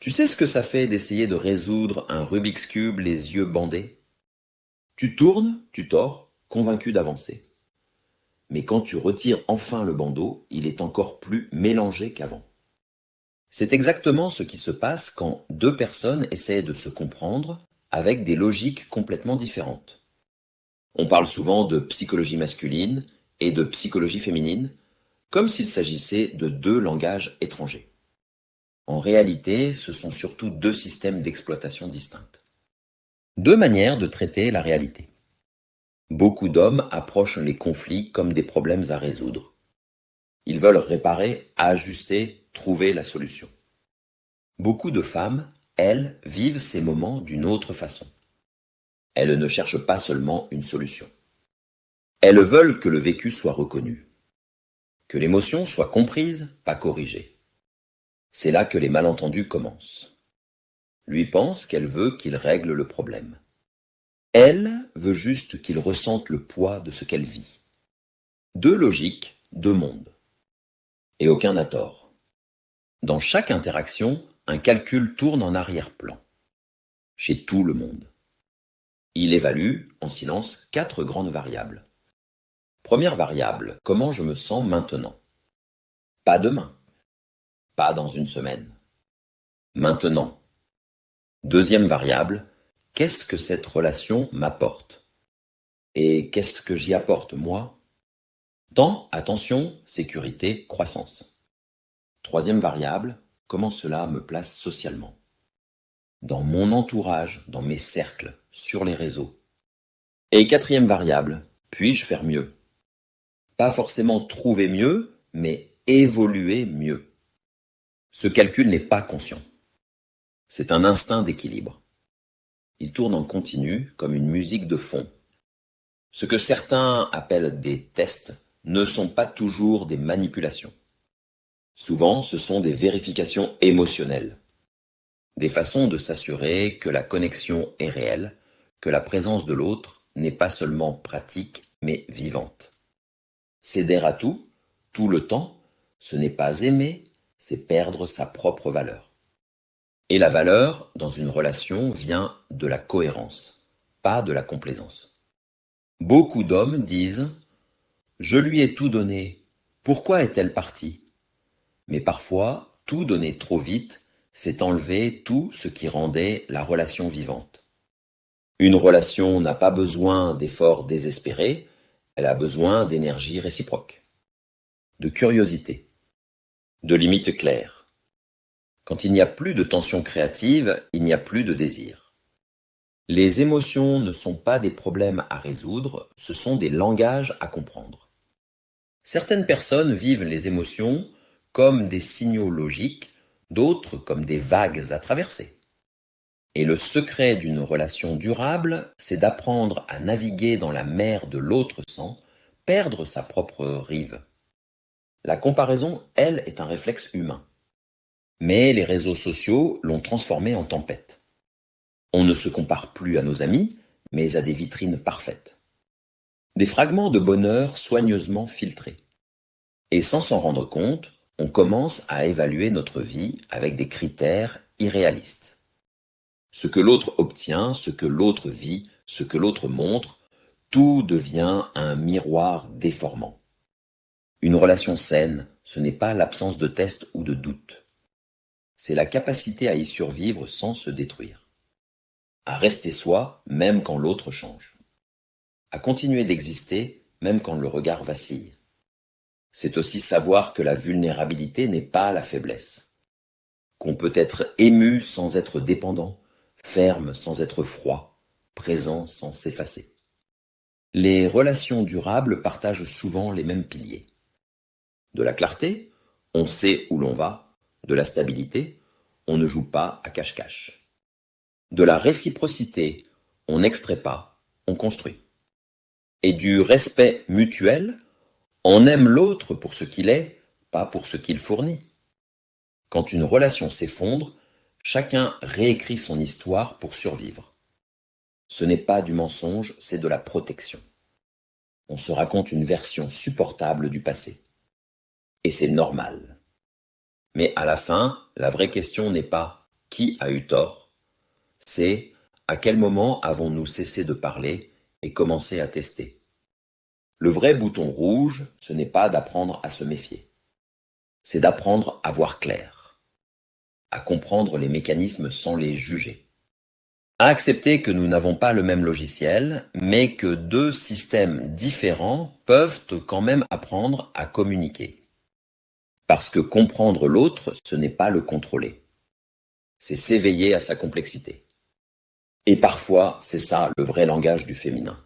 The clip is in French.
Tu sais ce que ça fait d'essayer de résoudre un Rubik's Cube les yeux bandés? Tu tournes, tu tords, convaincu d'avancer. Mais quand tu retires enfin le bandeau, il est encore plus mélangé qu'avant. C'est exactement ce qui se passe quand deux personnes essaient de se comprendre avec des logiques complètement différentes. On parle souvent de psychologie masculine et de psychologie féminine, comme s'il s'agissait de deux langages étrangers. En réalité, ce sont surtout deux systèmes d'exploitation distincts. Deux manières de traiter la réalité. Beaucoup d'hommes approchent les conflits comme des problèmes à résoudre. Ils veulent réparer, ajuster, trouver la solution. Beaucoup de femmes, elles, vivent ces moments d'une autre façon. Elles ne cherchent pas seulement une solution. Elles veulent que le vécu soit reconnu, que l'émotion soit comprise, pas corrigée. C'est là que les malentendus commencent. Lui pense qu'elle veut qu'il règle le problème. Elle veut juste qu'il ressente le poids de ce qu'elle vit. Deux logiques, deux mondes. Et aucun n'a tort. Dans chaque interaction, un calcul tourne en arrière-plan. Chez tout le monde. Il évalue, en silence, 4 grandes variables. Première variable, comment je me sens maintenant? Pas demain. Pas dans une semaine. Maintenant. Deuxième variable, qu'est-ce que cette relation m'apporte? Et qu'est-ce que j'y apporte, moi? Temps, attention, sécurité, croissance. Troisième variable, comment cela me place socialement? Dans mon entourage, dans mes cercles, sur les réseaux. Et quatrième variable, puis-je faire mieux? Pas forcément trouver mieux, mais évoluer mieux. Ce calcul n'est pas conscient. C'est un instinct d'équilibre. Il tourne en continu comme une musique de fond. Ce que certains appellent des tests ne sont pas toujours des manipulations. Souvent, ce sont des vérifications émotionnelles. Des façons de s'assurer que la connexion est réelle, que la présence de l'autre n'est pas seulement pratique, mais vivante. Céder à tout le temps, ce n'est pas aimer, c'est perdre sa propre valeur. Et la valeur, dans une relation, vient de la cohérence, pas de la complaisance. Beaucoup d'hommes disent « Je lui ai tout donné, pourquoi est-elle partie ?» Mais parfois, tout donner trop vite, c'est enlever tout ce qui rendait la relation vivante. Une relation n'a pas besoin d'efforts désespérés, elle a besoin d'énergie réciproque, de curiosité, de limites claires. Quand il n'y a plus de tension créative, il n'y a plus de désir. Les émotions ne sont pas des problèmes à résoudre, ce sont des langages à comprendre. Certaines personnes vivent les émotions comme des signaux logiques, d'autres comme des vagues à traverser. Et le secret d'une relation durable, c'est d'apprendre à naviguer dans la mer de l'autre sans perdre sa propre rive. La comparaison, elle, est un réflexe humain. Mais les réseaux sociaux l'ont transformée en tempête. On ne se compare plus à nos amis, mais à des vitrines parfaites. Des fragments de bonheur soigneusement filtrés. Et sans s'en rendre compte, on commence à évaluer notre vie avec des critères irréalistes. Ce que l'autre obtient, ce que l'autre vit, ce que l'autre montre, tout devient un miroir déformant. Une relation saine, ce n'est pas l'absence de test ou de doute. C'est la capacité à y survivre sans se détruire. À rester soi, même quand l'autre change. À continuer d'exister, même quand le regard vacille. C'est aussi savoir que la vulnérabilité n'est pas la faiblesse. Qu'on peut être ému sans être dépendant, ferme sans être froid, présent sans s'effacer. Les relations durables partagent souvent les mêmes piliers. De la clarté, on sait où l'on va. De la stabilité, on ne joue pas à cache-cache. De la réciprocité, on n'extrait pas, on construit. Et du respect mutuel, on aime l'autre pour ce qu'il est, pas pour ce qu'il fournit. Quand une relation s'effondre, chacun réécrit son histoire pour survivre. Ce n'est pas du mensonge, c'est de la protection. On se raconte une version supportable du passé. Et c'est normal. Mais à la fin, la vraie question n'est pas qui a eu tort, c'est à quel moment avons-nous cessé de parler et commencé à tester. Le vrai bouton rouge, ce n'est pas d'apprendre à se méfier. C'est d'apprendre à voir clair, à comprendre les mécanismes sans les juger, à accepter que nous n'avons pas le même logiciel, mais que deux systèmes différents peuvent quand même apprendre à communiquer. Parce que comprendre l'autre, ce n'est pas le contrôler. C'est s'éveiller à sa complexité. Et parfois, c'est ça le vrai langage du féminin.